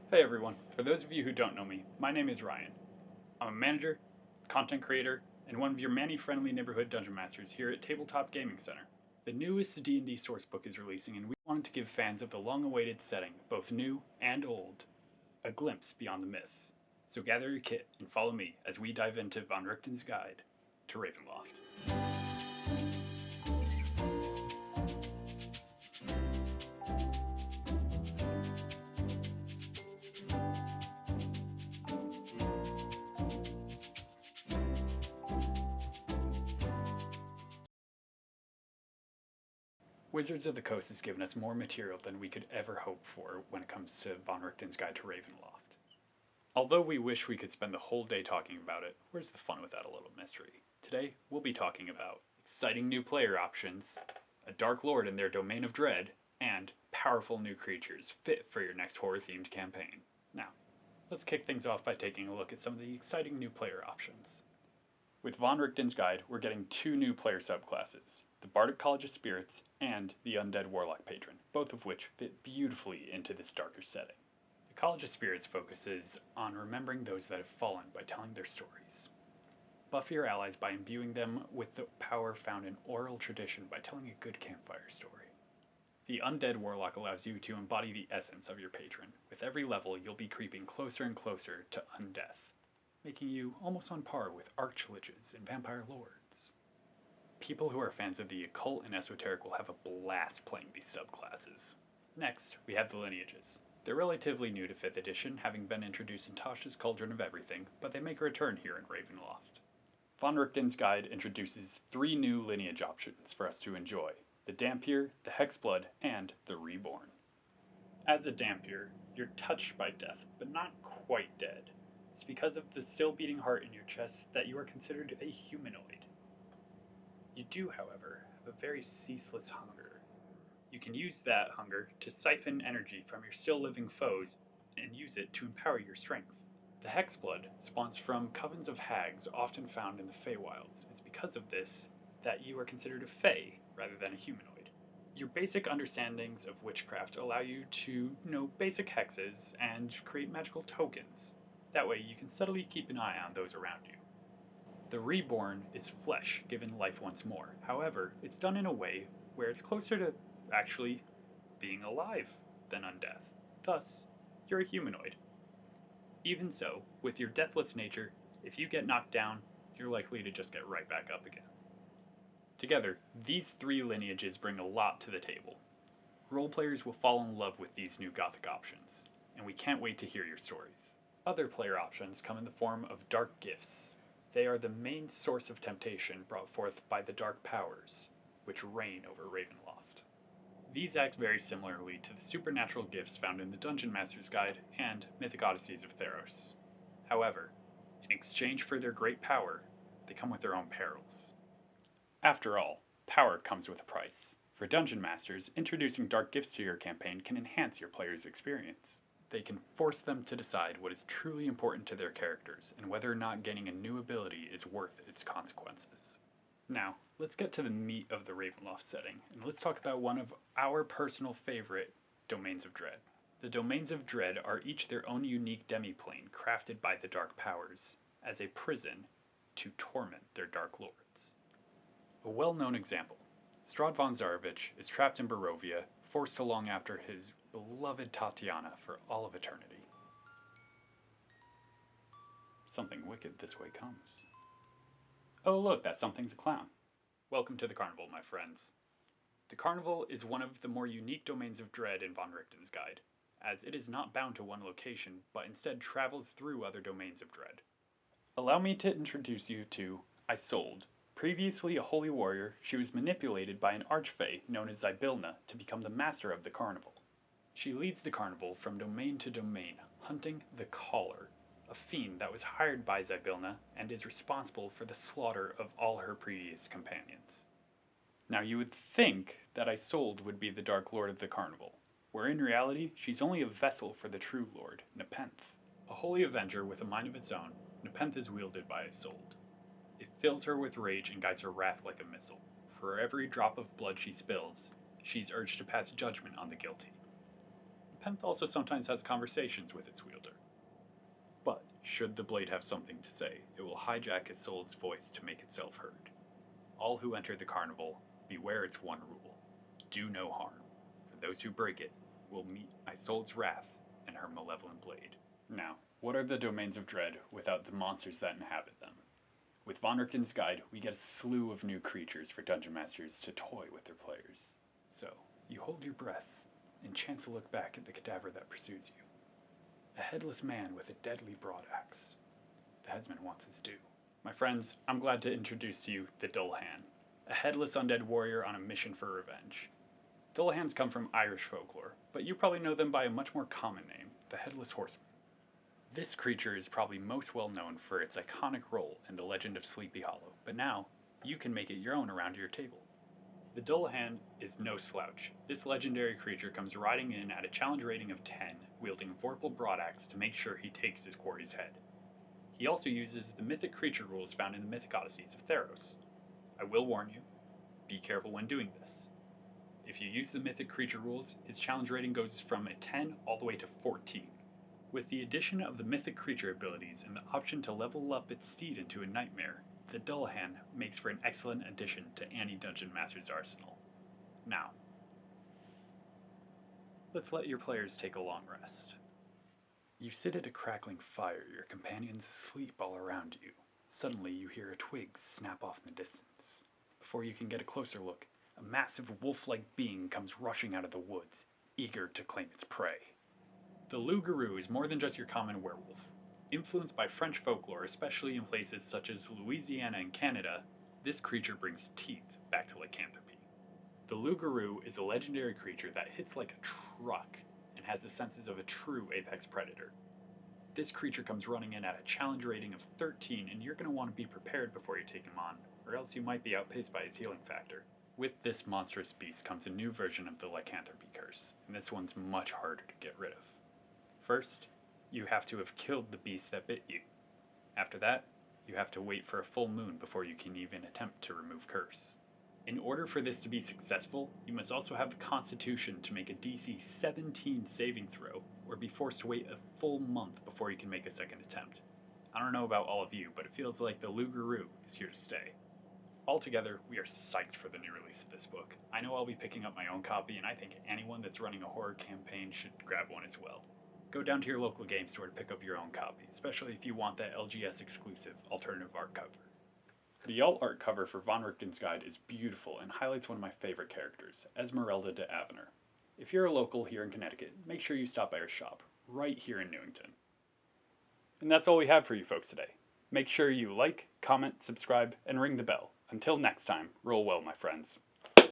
Hey everyone, for those of you who don't know me, my name is Ryan. I'm a manager, content creator, and one of your many-friendly neighborhood dungeon masters here at Tabletop Gaming Center. The newest D&D Sourcebook is releasing and we wanted to give fans of the long-awaited setting, both new and old, a glimpse beyond the myths. So gather your kit and follow me as we dive into Von Richten's guide to Ravenloft. Wizards of the Coast has given us more material than we could ever hope for when it comes to Von Richten's Guide to Ravenloft. Although we wish we could spend the whole day talking about it, where's the fun without a little mystery? Today, we'll be talking about exciting new player options, a Dark Lord in their domain of dread, and powerful new creatures fit for your next horror-themed campaign. Now, let's kick things off by taking a look at some of the exciting new player options. With Von Richten's Guide, we're getting two new player subclasses, the Bardic College of Spirits and the Undead Warlock Patron, both of which fit beautifully into this darker setting. The College of Spirits focuses on remembering those that have fallen by telling their stories. Buff your allies by imbuing them with the power found in oral tradition by telling a good campfire story. The Undead Warlock allows you to embody the essence of your patron. With every level, you'll be creeping closer and closer to undeath, making you almost on par with archliches and vampire lords. People who are fans of the occult and esoteric will have a blast playing these subclasses. Next, we have the lineages. They're relatively new to 5th edition, having been introduced in Tasha's Cauldron of Everything, but they make a return here in Ravenloft. Von Richten's Guide introduces 3 new lineage options for us to enjoy: the Dhampire, the Hexblood, and the Reborn. As a Dhampire, you're touched by death, but not quite dead. It's because of the still beating heart in your chest that you are considered a humanoid. You do, however, have a very ceaseless hunger. You can use that hunger to siphon energy from your still living foes and use it to empower your strength. The Hexblood spawns from covens of hags often found in the Feywilds. It's because of this that you are considered a Fey rather than a humanoid. Your basic understandings of witchcraft allow you to know basic hexes and create magical tokens. That way you can subtly keep an eye on those around you. The Reborn is flesh given life once more. However, it's done in a way where it's closer to actually being alive than undeath. Thus, you're a humanoid. Even so, with your deathless nature, if you get knocked down, you're likely to just get right back up again. Together, these 3 lineages bring a lot to the table. Roleplayers will fall in love with these new Gothic options, and we can't wait to hear your stories. Other player options come in the form of dark gifts. They are the main source of temptation brought forth by the dark powers, which reign over Ravenloft. These act very similarly to the supernatural gifts found in the Dungeon Master's Guide and Mythic Odysseys of Theros. However, in exchange for their great power, they come with their own perils. After all, power comes with a price. For Dungeon Masters, introducing dark gifts to your campaign can enhance your player's experience. They can force them to decide what is truly important to their characters and whether or not gaining a new ability is worth its consequences. Now, let's get to the meat of the Ravenloft setting, and let's talk about one of our personal favorite Domains of Dread. The Domains of Dread are each their own unique demiplane crafted by the Dark Powers as a prison to torment their Dark Lords. A well-known example, Strahd von Zarovich is trapped in Barovia, forced to long after his beloved Tatiana for all of eternity. Something wicked this way comes. Oh look, that something's a clown. Welcome to the Carnival, my friends. The Carnival is one of the more unique Domains of Dread in Von Richten's Guide, as it is not bound to one location, but instead travels through other Domains of Dread. Allow me to introduce you to Isolde. Previously a holy warrior, she was manipulated by an archfey known as Zybilna to become the master of the Carnival. She leads the Carnival from domain to domain, hunting the Caller, a fiend that was hired by Zybilna and is responsible for the slaughter of all her previous companions. Now you would think that Isolde would be the Dark Lord of the Carnival, where in reality she's only a vessel for the true Lord, Nepenthe. A holy avenger with a mind of its own, Nepenthe is wielded by Isolde. It fills her with rage and guides her wrath like a missile. For every drop of blood she spills, she's urged to pass judgment on the guilty. Penth also sometimes has conversations with its wielder. But should the blade have something to say, it will hijack Isolde's voice to make itself heard. All who enter the Carnival, beware its one rule. Do no harm. For those who break it will meet Isolde's wrath and her malevolent blade. Now, what are the domains of dread without the monsters that inhabit them? With Von Richten's Guide, we get a slew of new creatures for Dungeon Masters to toy with their players. So, you hold your breath and chance to look back at the cadaver that pursues you. A headless man with a deadly broadaxe. The headsman wants his due. My friends, I'm glad to introduce to you the Dullahan, a headless undead warrior on a mission for revenge. Dullahans come from Irish folklore, but you probably know them by a much more common name, the Headless Horseman. This creature is probably most well known for its iconic role in the legend of Sleepy Hollow, but now, you can make it your own around your table. The Dullahan is no slouch. This legendary creature comes riding in at a challenge rating of 10, wielding a vorpal broadaxe to make sure he takes his quarry's head. He also uses the mythic creature rules found in the Mythic Odysseys of Theros. I will warn you, be careful when doing this. If you use the mythic creature rules, his challenge rating goes from a 10 all the way to 14. With the addition of the mythic creature abilities and the option to level up its steed into a nightmare, the Dullahan makes for an excellent addition to any Dungeon Master's arsenal. Now, let's let your players take a long rest. You sit at a crackling fire, your companions asleep all around you. Suddenly you hear a twig snap off in the distance. Before you can get a closer look, a massive wolf-like being comes rushing out of the woods, eager to claim its prey. The Loup Garou is more than just your common werewolf. Influenced by French folklore, especially in places such as Louisiana and Canada, this creature brings teeth back to lycanthropy. The Loup Garou is a legendary creature that hits like a truck and has the senses of a true apex predator. This creature comes running in at a challenge rating of 13, and you're going to want to be prepared before you take him on, or else you might be outpaced by his healing factor. With this monstrous beast comes a new version of the lycanthropy curse, and this one's much harder to get rid of. First, you have to have killed the beast that bit you. After that, you have to wait for a full moon before you can even attempt to remove curse. In order for this to be successful, you must also have the constitution to make a DC 17 saving throw, or be forced to wait a full month before you can make a second attempt. I don't know about all of you, but it feels like the Loup Garou is here to stay. Altogether, we are psyched for the new release of this book. I know I'll be picking up my own copy, and I think anyone that's running a horror campaign should grab one as well. Go down to your local game store to pick up your own copy, especially if you want that LGS exclusive alternative art cover. The alt art cover for Von Richten's Guide is beautiful and highlights one of my favorite characters, Esmeralda de Avenir. If you're a local here in Connecticut, make sure you stop by our shop, right here in Newington. And that's all we have for you folks today. Make sure you like, comment, subscribe, and ring the bell. Until next time, roll well, my friends.